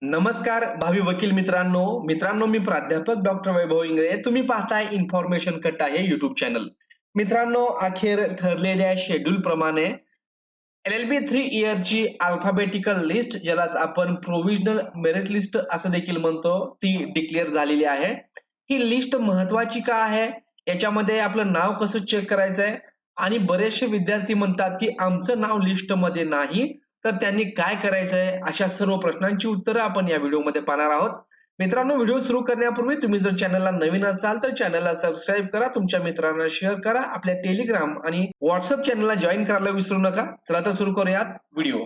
नमस्कार भावी वकील मित्रांनो मी प्राध्यापक डॉक्टर वैभव इंगळे. तुम्ही पाहताय इन्फॉर्मेशन कट्टा हे YouTube चॅनल. मित्रांनो, अखेर ठरलेल्या शेड्यूल प्रमाणे LLB 3 इयरची अल्फाबेटिकल लिस्ट, ज्यालाच आपण प्रोव्हिजनल मेरिट लिस्ट असं देखील म्हणतो, ती डिक्लेअर झालेली आहे. ही लिस्ट महत्वाची का आहे? याच्यामध्ये आपलं नाव कसं चेक करायचंय? आणि बरेचसे विद्यार्थी म्हणतात की आमचं नाव लिस्टमध्ये नाही, तर त्यांनी काय करायचंय? अशा सर्व प्रश्नांची उत्तरं आपण या व्हिडिओमध्ये पाहणार आहोत. मित्रांनो, व्हिडिओ सुरू करण्यापूर्वी तुम्ही जर चॅनलला नवीन असाल तर चॅनलला सबस्क्राईब करा, तुमच्या मित्रांना शेअर करा, आपल्या टेलिग्राम आणि व्हॉट्सअप चॅनलला जॉईन करायला विसरू नका. चला तर सुरू करूयात व्हिडिओ.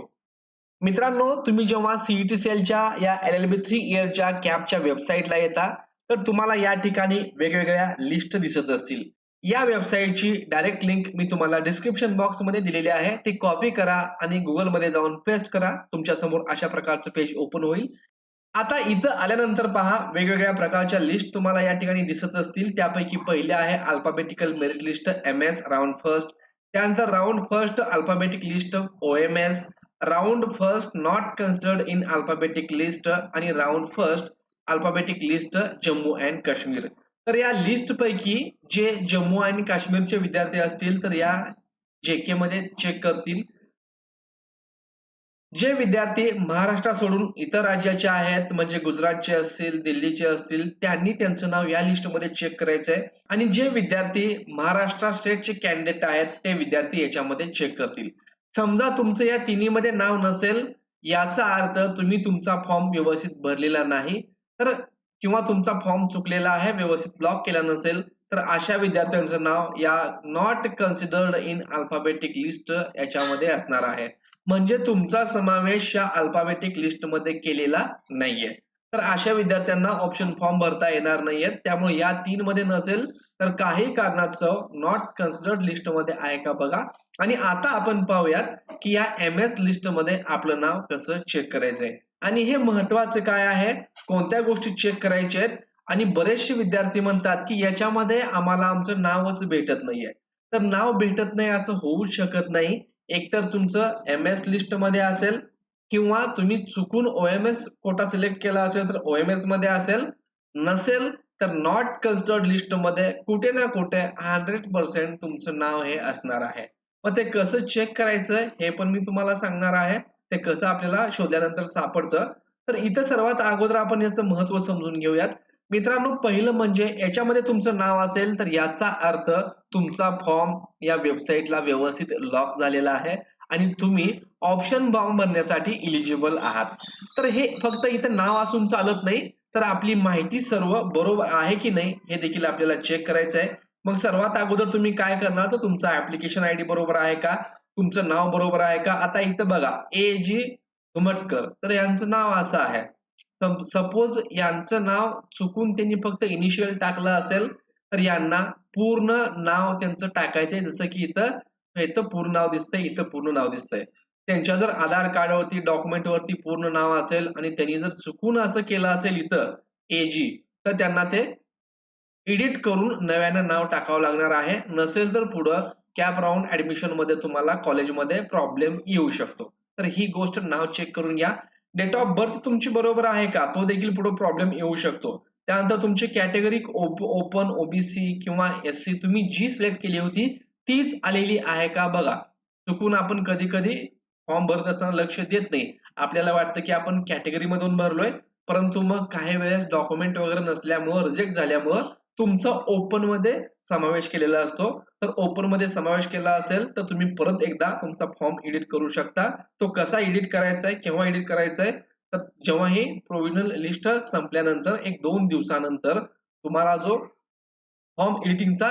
मित्रांनो, तुम्ही जेव्हा सीईटी सेलच्या या LLB 3 इयरच्या कॅपच्या वेबसाईटला येता, तर तुम्हाला या ठिकाणी वेगवेगळ्या लिस्ट दिसत असतील. या वेबसाईटची डायरेक्ट लिंक मी तुम्हाला डिस्क्रिप्शन बॉक्स मध्ये दिलेली आहे. ती कॉपी करा आणि Google मध्ये जाऊन पेस्ट करा. तुमच्या समोर अशा प्रकारचं पेज ओपन होईल. आता इथं आल्यानंतर पहा, वेगवेगळ्या प्रकारच्या लिस्ट तुम्हाला या ठिकाणी दिसत असतील. त्यापैकी पहिले आहे alphabetical merit list MS round first. त्यानंतर round first alphabetic list OMS, round first not considered in alphabetic list आणि round first alphabetic list Jammu and Kashmir. तर या लिस्ट पैकी जे जम्मू आणि काश्मीरचे विद्यार्थी असतील तर या JK मध्ये चेक करतील. जे विद्यार्थी महाराष्ट्र सोडून इतर राज्याचे आहेत, म्हणजे गुजरातचे असतील, दिल्लीचे असतील, त्यांनी त्यांचं नाव या लिस्टमध्ये चेक करायचंय. आणि जे विद्यार्थी महाराष्ट्र स्टेटचे कॅन्डिडेट आहेत ते विद्यार्थी याच्यामध्ये चेक करतील. समजा तुमचं या तिन्हीमध्ये नाव नसेल, याचा अर्थ तुम्ही तुमचा फॉर्म व्यवस्थित भरलेला नाही, तर किंवा तुमचा फॉर्म चुकलेला आहे, व्यवस्थित लॉक केला नसेल, तर अशा विद्यार्थ्यांचं नाव या not considered in alphabetic list याच्यामध्ये असणार आहे. म्हणजे तुमचा समावेश या अल्फाबेटिक लिस्ट मध्ये केलेला नाहीये. तर अशा विद्यार्थ्यांना ऑप्शन फॉर्म भरता येणार नाहीये. त्यामुळे या 3 मध्ये नसेल तर काही कारणास्तव नॉट कन्सिडर्ड लिस्ट मध्ये आहे का बघा. आणि आता आपण पाहूयात की या MS लिस्ट मध्ये आपलं नाव कसं चेक करायचंय. आणि हे महत्वाचं काय आहे, कोणत्या गोष्टी चेक करायच्या आहेत. आणि बरेचसे विद्यार्थी म्हणतात की याच्यामध्ये आम्हाला आमचं नावच भेटत नाहीये. तर नाव भेटत नाही असं होऊ शकत नाही. एकतर तुमचं MS लिस्ट मध्ये असेल किंवा तुम्ही चुकून OMS कोटा सिलेक्ट केला असेल तर OMS मध्ये असेल, नसेल तर नॉट कन्सिडर्ड लिस्ट मध्ये कुठे ना कुठे 100% तुमचं नाव हे असणार आहे. मग ते कसं चेक करायचं हे पण मी तुम्हाला सांगणार आहे. ते कसं आपल्याला शोधल्यानंतर सापडतं. तर इथं सर्वात अगोदर आपण याचं महत्व समजून घेऊयात. मित्रांनो, पहिलं म्हणजे याच्यामध्ये तुमचं नाव असेल तर याचा अर्थ तुमचा फॉर्म या वेबसाईटला व्यवस्थित लॉक झालेला आहे आणि तुम्ही ऑप्शन फॉर्म भरण्यासाठी इलिजिबल आहात. तर हे फक्त इथं नाव असून चालत नाही, तर आपली माहिती सर्व बरोबर आहे की नाही हे देखील आपल्याला चेक करायचं आहे. मग सर्वात अगोदर तुम्ही काय करणार, तर तुमचा ऍप्लिकेशन ID बरोबर आहे का, तुमचं नाव बरोबर आहे का. आता इथं बघा AG घुमटकर, तर यांचं नाव असं आहे. सपोज यांचं नाव चुकून त्यांनी फक्त इनिशियल टाकलं असेल तर यांना पूर्ण नाव त्यांचं टाकायचंय. जसं की इथं ह्याचं पूर्ण नाव दिसतंय, इथं पूर्ण नाव दिसतंय. त्यांच्या जर आधार कार्डवरती डॉक्युमेंट वरती पूर्ण नाव असेल आणि त्यांनी जर चुकून असं केलं असेल इथं AG, तर त्यांना ते एडिट करून नव्यानं नाव टाकावं लागणार आहे. नसेल तर पुढं कॅप राउंड ऍडमिशन मध्ये तुम्हाला कॉलेजमध्ये प्रॉब्लेम येऊ शकतो. तर ही गोष्ट नाव चेक करून घ्या. डेट ऑफ बर्थ तुमची बरोबर आहे का, तो देखील पुढे प्रॉब्लेम येऊ शकतो. त्यानंतर तुमची कॅटेगरी ओपन, OBC किंवा SC तुम्ही जी सिलेक्ट केली होती तीच आलेली आहे का बघा. चुकून आपण कधी कधी फॉर्म भरत असताना लक्ष देत नाही. आपल्याला वाटतं की आपण कॅटेगरी मधून भरलोय, परंतु मग काही वेळेस डॉक्युमेंट वगैरे नसल्यामुळं, रिजेक्ट झाल्यामुळं तुमचा ओपन मध्ये समावेश केलेला असतो. तर ओपन मध्ये समावेश केला असेल तर तुम्ही परत एकदा तुमचा फॉर्म एडिट करू शकता. तो कसा एडिट करायचा आहे, केव्हा एडिट करायचा आहे, तर जेव्हा ही प्रोव्हिजनल लिस्ट संपल्यानंतर 1-2 दिवसानंतर तुम्हाला जो फॉर्म एडिटिंगचा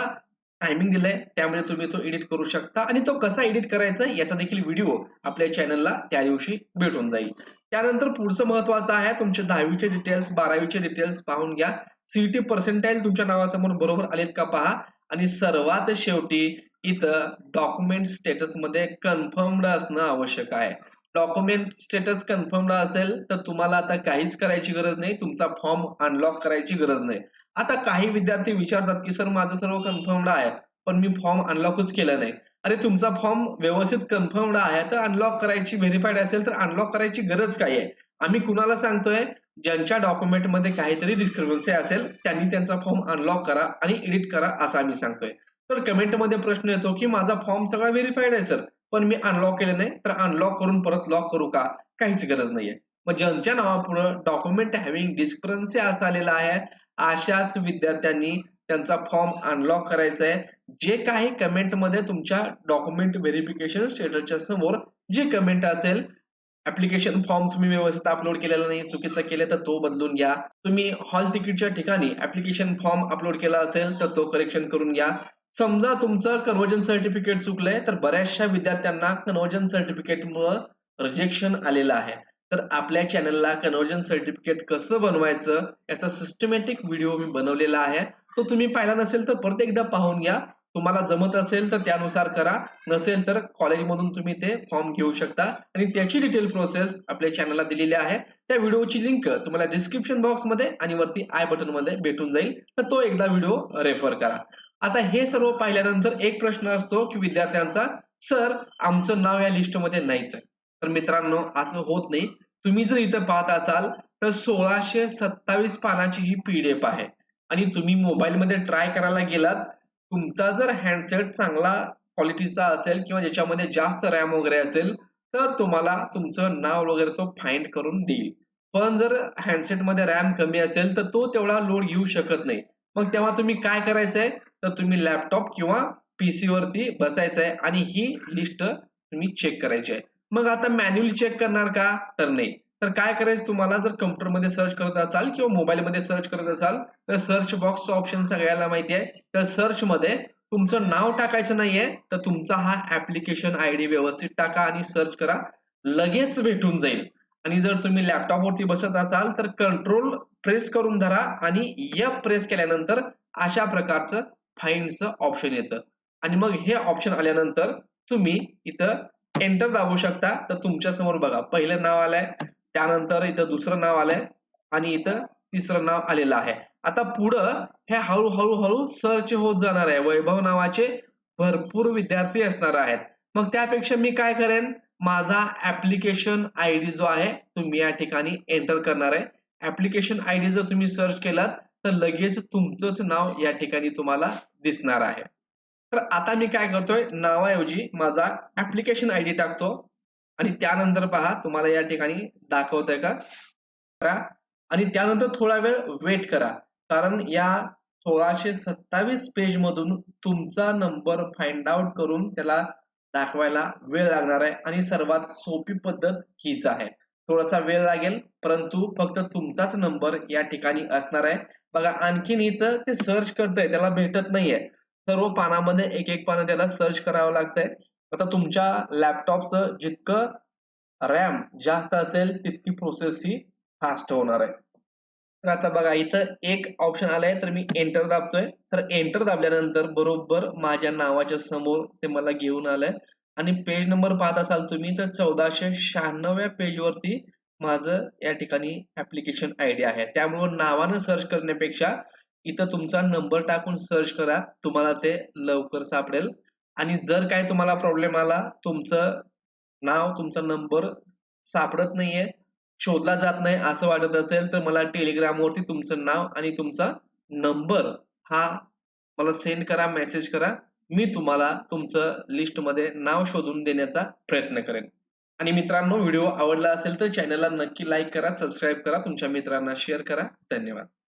टायमिंग दिलाय त्यामध्ये तुम्ही तो एडिट करू शकता. आणि तो कसा एडिट करायचा याचा देखील व्हिडिओ आपल्या चॅनलला त्या दिवशी भेटून जाईल. त्यानंतर पुढचं महत्वाचं आहे, तुमचे 10वीचे डिटेल्स, 12वीचे डिटेल्स पाहून घ्या. CET पर्सेंटाइल तुमच्या नावासमोर बरोबर आलेत का पहा. आणि सर्वात शेवटी इथं डॉक्युमेंट स्टेटस मध्ये कन्फर्म्ड असणं आवश्यक आहे. डॉक्युमेंट स्टेटस कन्फर्म्ड असेल तर तुम्हाला आता काहीच करायची गरज नाही, तुमचा फॉर्म अनलॉक करायची गरज नाही. आता काही विद्यार्थी विचारतात की सर माझं सर्व कन्फर्म्ड आहे पण मी फॉर्म अनलॉकच केला नाही. अरे तुमचा फॉर्म व्यवस्थित कन्फर्म्ड आहे तर अनलॉक करायची, व्हेरीफाईड असेल तर अनलॉक करायची गरज काय आहे. आम्ही कुणाला सांगतोय? ज्यांच्या डॉक्युमेंटमध्ये काहीतरी डिस्क्रिपन्सी असेल त्यांनी त्यांचा फॉर्म अनलॉक करा आणि एडिट करा असं आम्ही सांगतोय. तर कमेंटमध्ये प्रश्न येतो की माझा फॉर्म सगळा व्हेरिफाईड आहे सर, पण मी अनलॉक केलं नाही, तर अनलॉक करून परत लॉक करू का? काहीच गरज नाहीये. मग ज्यांच्या नावापुढे डॉक्युमेंट हॅव्हिंग डिस्क्रिपन्सी असं आलेलं आहे, अशाच विद्यार्थ्यांनी त्यांचा फॉर्म अनलॉक करायचा आहे. जे काही कमेंटमध्ये तुमच्या डॉक्युमेंट व्हेरिफिकेशन स्टेटसच्या समोर जे कमेंट असेल, ॲप्लिकेशन फॉर्म तुम्ही व्यवस्थित अपलोड केलेला नाही, चुकीचं केलं तर तो बदलून घ्या. तुम्ही हॉल तिकीटच्या ठिकाणी ॲप्लिकेशन फॉर्म अपलोड केला असेल तर तो करेक्शन करून घ्या. समजा तुमचं कन्व्हर्जन सर्टिफिकेट चुकलंय, तर बऱ्याचशा विद्यार्थ्यांना कन्व्हर्जन सर्टिफिकेटमुळं रिजेक्शन आलेलं आहे. तर आपल्या चॅनलला कन्व्हर्जन सर्टिफिकेट कसं बनवायचं याचा सिस्टमॅटिक व्हिडिओ मी बनवलेला आहे. तो तुम्ही पाहिला नसेल तर परत एकदा पाहून घ्या. तुम्हाला जमत असेल तर त्यानुसार करा, नसेल तर कॉलेजमधून तुम्ही ते फॉर्म घेऊ शकता आणि त्याची डिटेल प्रोसेस आपल्या चॅनलला दिलेली आहे. त्या व्हिडिओची लिंक तुम्हाला डिस्क्रिप्शन बॉक्समध्ये आणि वरती आय बटनमध्ये भेटून जाईल. तर तो एकदा व्हिडिओ रेफर करा. आता हे सर्व पाहिल्यानंतर एक प्रश्न असतो की विद्यार्थ्यांचा, सर आमचं नाव या लिस्टमध्ये नाहीच आहे. तर मित्रांनो असं होत नाही. तुम्ही जर इथं पाहत असाल तर 1627 पानाची ही पीडीएफ आहे आणि तुम्ही मोबाईलमध्ये ट्राय करायला गेलात, तुमचा जर हँडसेट चांगला क्वालिटीचा असेल किंवा ज्याच्यामध्ये जास्त रॅम वगैरे असेल, तर तुम्हाला तुमचं नाव वगैरे तो फाइंड करून देईल. पण जर हँडसेटमध्ये रॅम कमी असेल, तर तो तेवढा लोड घेऊ शकत नाही. मग तेव्हा तुम्ही काय करायचंय, तर तुम्ही लॅपटॉप किंवा पीसी वरती बसायचंय आणि ही लिस्ट तुम्ही चेक करायची आहे. मग आता मॅन्युअली चेक करणार का? तर नाही. तर काय करायचं तुम्हाला, जर कॉम्प्युटरमध्ये सर्च करत असाल किंवा मोबाईलमध्ये सर्च करत असाल, तर सर्च बॉक्सचा ऑप्शन सगळ्याला माहिती आहे. तर सर्चमध्ये तुमचं नाव टाकायचं नाहीये, तर तुमचा हा ॲप्लिकेशन आयडी व्यवस्थित टाका आणि सर्च करा. लगेच भेटून जाईल. आणि जर तुम्ही लॅपटॉपवरती बसत असाल, तर कंट्रोल प्रेस करून धरा आणि एफ प्रेस केल्यानंतर अशा प्रकारचं फाइंडचं ऑप्शन येतं. आणि मग हे ऑप्शन आल्यानंतर तुम्ही इथं एंटर दाबू शकता. तर तुमच्या समोर बघा, पहिलं नाव आलंय, त्यानंतर इथं दुसरं नाव आलंय आणि इथं तिसरं नाव आलेलं आहे. आता पुढं हे हळू सर्च होत जाणार आहे. वैभव नावाचे भरपूर विद्यार्थी असणार आहेत. मग त्यापेक्षा मी काय करेन, माझा ॲप्लिकेशन आयडी जो आहे तो मी या ठिकाणी एंटर करणार आहे. ॲप्लिकेशन आयडी जर तुम्ही सर्च केलात तर लगेच तुमचंच नाव या ठिकाणी तुम्हाला दिसणार आहे. तर आता मी काय करतोय, नावाऐवजी माझा ॲप्लिकेशन आयडी टाकतो आणि त्यानंतर पहा तुम्हाला या ठिकाणी दाखवतंय का? करा आणि त्यानंतर थोडा वेळ वेट करा. कारण या 1627 पेज मधून तुमचा नंबर फाइंड आउट करून त्याला दाखवायला वेळ लागणार आहे आणि सर्वात सोपी पद्धत हीच आहे. थोडासा वेळ लागेल, परंतु फक्त तुमचाच नंबर या ठिकाणी असणार आहे. बघा आणखीन इथं ते सर्च करतंय, त्याला भेटत नाहीये. सर्व पानामध्ये एक पानं त्याला सर्च करावं लागतंय. आता तुमच्या लॅपटॉपचं जितकं रॅम जास्त असेल तितकी प्रोसेस ही फास्ट होणार आहे. तर आता बघा इथं एक ऑप्शन आलंय, तर मी एंटर दाबतोय. तर एंटर दाबल्यानंतर बरोबर माझ्या नावाच्या समोर ते मला घेऊन आलंय आणि पेज नंबर पाहत असाल तुम्ही तर 1496व्या पेजवरती माझं या ठिकाणी ॲप्लिकेशन आयडी आहे. त्यामुळे नावानं सर्च करण्यापेक्षा इथं तुमचा नंबर टाकून सर्च करा. तुम्हाला ते लवकर सापडेल आणि जर काही तुम्हाला प्रॉब्लेम आला, तुमचं नाव, तुमचा नंबर सापडत नाहीये, शोधला जात नाही असं वाटत असेल, तर मला टेलिग्रामवरती तुमचं नाव आणि तुमचा नंबर हा मला सेंड करा, मेसेज करा. मी तुम्हाला तुमचं लिस्टमध्ये नाव शोधून देण्याचा प्रयत्न करेन. आणि मित्रांनो, व्हिडिओ आवडला असेल तर चॅनलला नक्की लाईक करा, सबस्क्राईब करा, तुमच्या मित्रांना शेअर करा. धन्यवाद.